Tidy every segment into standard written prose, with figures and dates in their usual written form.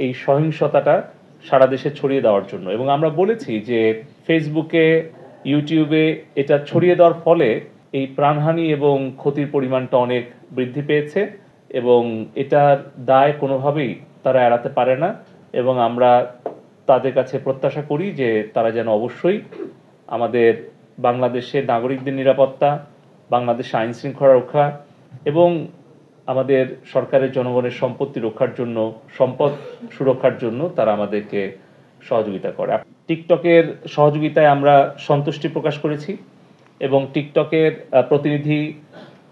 এই সহিংসতাটা সারা দেশে ছড়িয়ে দেওয়ার জন্য। এবং আমরা বলেছি যে ফেসবুকে, ইউটিউবে এটা ছড়িয়ে দেওয়ার ফলে এই প্রাণহানি এবং ক্ষতির পরিমাণটা অনেক বৃদ্ধি পেয়েছে এবং এটার দায় কোনোভাবেই তারা এড়াতে পারে না। এবং আমরা তাদের কাছে প্রত্যাশা করি যে তারা যেন অবশ্যই আমাদের বাংলাদেশের নাগরিকদের নিরাপত্তা, বাংলাদেশে আইন শৃঙ্খলা রক্ষা এবং আমাদের সরকারের জনগণের সম্পত্তি রক্ষার জন্য, সম্পদ সুরক্ষার জন্য তারা আমাদেরকে সহযোগিতা করে। টিকটকের সহযোগিতায় আমরা সন্তুষ্টি প্রকাশ করেছি এবং টিকটকের প্রতিনিধি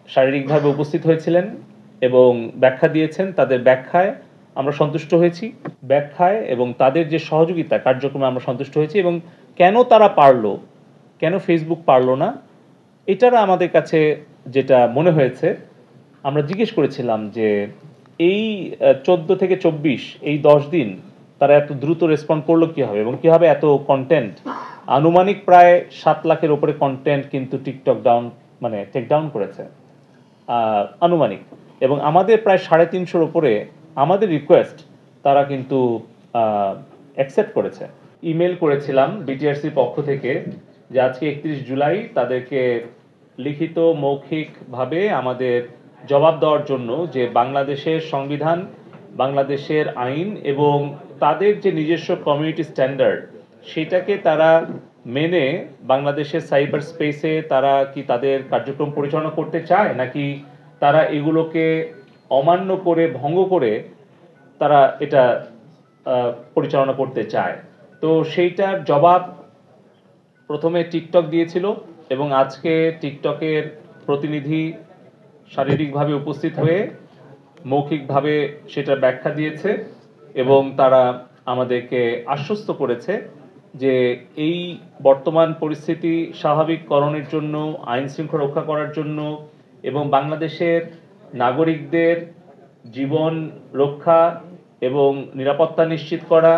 শারীরিকভাবে উপস্থিত হয়েছিলেন এবং ব্যাখ্যা দিয়েছেন। তাদের ব্যাখ্যায় আমরা সন্তুষ্ট হয়েছি, ব্যাখ্যায় এবং তাদের যে সহযোগিতা কার্যক্রমে আমরা সন্তুষ্ট হয়েছি। এবং কেন তারা পারলো, কেন ফেসবুক পারলো না, এটারা আমাদের কাছে যেটা মনে হয়েছে, আমরা জিজ্ঞেস করেছিলাম যে এই 14 থেকে 24 এই 10 দিন তারা এত দ্রুত রেসপন্ড করলো কীভাবে এবং কীভাবে এত কন্টেন্ট, আনুমানিক প্রায় 7 লাখের ওপরে কন্টেন্ট কিন্তু টিকটক টেক ডাউন করেছে আনুমানিক। এবং আমাদের প্রায় 350-এর ওপরে আমাদের রিকোয়েস্ট তারা কিন্তু অ্যাকসেপ্ট করেছে। ইমেল করেছিলাম বিটিআরসির পক্ষ থেকে যে আজকে 31 জুলাই তাদেরকে লিখিত মৌখিকভাবে আমাদের জবাব দেওয়ার জন্য যে বাংলাদেশের সংবিধান, বাংলাদেশের আইন এবং তাদের যে নিজস্ব কমিউনিটি স্ট্যান্ডার্ড, সেটাকে তারা মেনে বাংলাদেশের সাইবার স্পেসে তারা কি তাদের কার্যক্রম পরিচালনা করতে চায়, নাকি তারা এগুলোকে অমান্য করে, ভঙ্গ করে তারা এটা পরিচালনা করতে চায়। তো সেইটার জবাব প্রথমে টিকটক দিয়েছিল এবং আজকে টিকটকের প্রতিনিধি শারীরিকভাবে উপস্থিত হয়ে মৌখিকভাবে সেটা ব্যাখ্যা দিয়েছে এবং তারা আমাদেরকে আশ্বস্ত করেছে যে এই বর্তমান পরিস্থিতি স্বাভাবিককরণের জন্য, আইন শৃঙ্খলা রক্ষা করার জন্য এবং বাংলাদেশের নাগরিকদের জীবন রক্ষা এবং নিরাপত্তা নিশ্চিত করা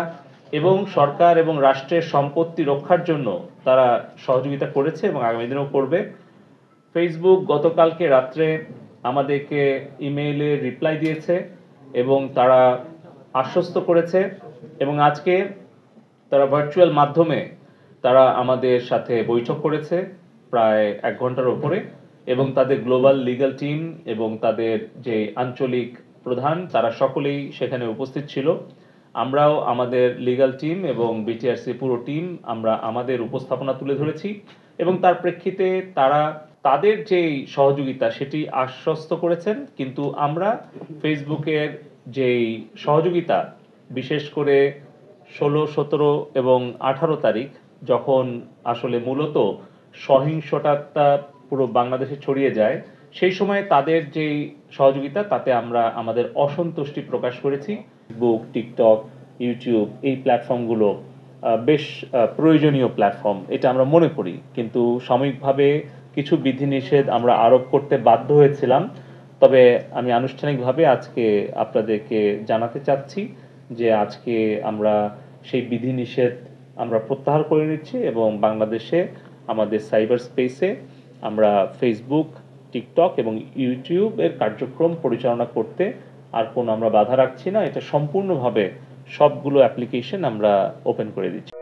এবং সরকার এবং রাষ্ট্রের সম্পত্তি রক্ষার জন্য তারা সহযোগিতা করেছে এবং আগামী দিনেও করবে। ফেসবুক গতকালকে রাত্রে আমাদেরকে ইমেইলে রিপ্লাই দিয়েছে এবং তারা আশ্বস্ত করেছে এবং আজকে তারা ভার্চুয়াল মাধ্যমে তারা আমাদের সাথে বৈঠক করেছে প্রায় 1 ঘন্টার উপরে এবং তাদের গ্লোবাল লিগ্যাল টিম এবং তাদের যে আঞ্চলিক প্রধান তারা সকলেই সেখানে উপস্থিত ছিল। আমরাও আমাদের লিগ্যাল টিম এবং বিটিআরসি পুরো টিম আমরা আমাদের উপস্থাপনা তুলে ধরেছি এবং তার প্রেক্ষিতে তারা তাদের যেই সহযোগিতা সেটি আশ্বস্ত করেছেন। কিন্তু আমরা ফেসবুকের যেই সহযোগিতা, বিশেষ করে 16, 17 এবং 18 তারিখ যখন আসলে মূলত সহিংসতা পুরো বাংলাদেশে ছড়িয়ে যায়, সেই সময় তাদের যেই সহযোগিতা তাতে আমরা আমাদের অসন্তুষ্টি প্রকাশ করেছি। ফেসবুক, টিকটক, ইউটিউব এই প্ল্যাটফর্মগুলো বেশ প্রয়োজনীয় প্ল্যাটফর্ম এটা আমরা মনে করি, কিন্তু সাময়িকভাবে কিছু বিধিনিষেধ আমরা আরোপ করতে বাধ্য হয়েছিলাম। তবে আমি আনুষ্ঠানিকভাবে আজকে আপনাদেরকে জানাতে চাচ্ছি যে আজকে আমরা সেই বিধিনিষেধ আমরা প্রত্যাহার করে নিচ্ছি এবং বাংলাদেশে আমাদের সাইবার স্পেসে আমরা ফেসবুক, টিকটক এবং ইউটিউবের কার্যক্রম পরিচালনা করতে আর কোনো আমরা বাধা রাখছি না। এটা সম্পূর্ণভাবে সবগুলো অ্যাপ্লিকেশন আমরা ওপেন করে দিচ্ছি।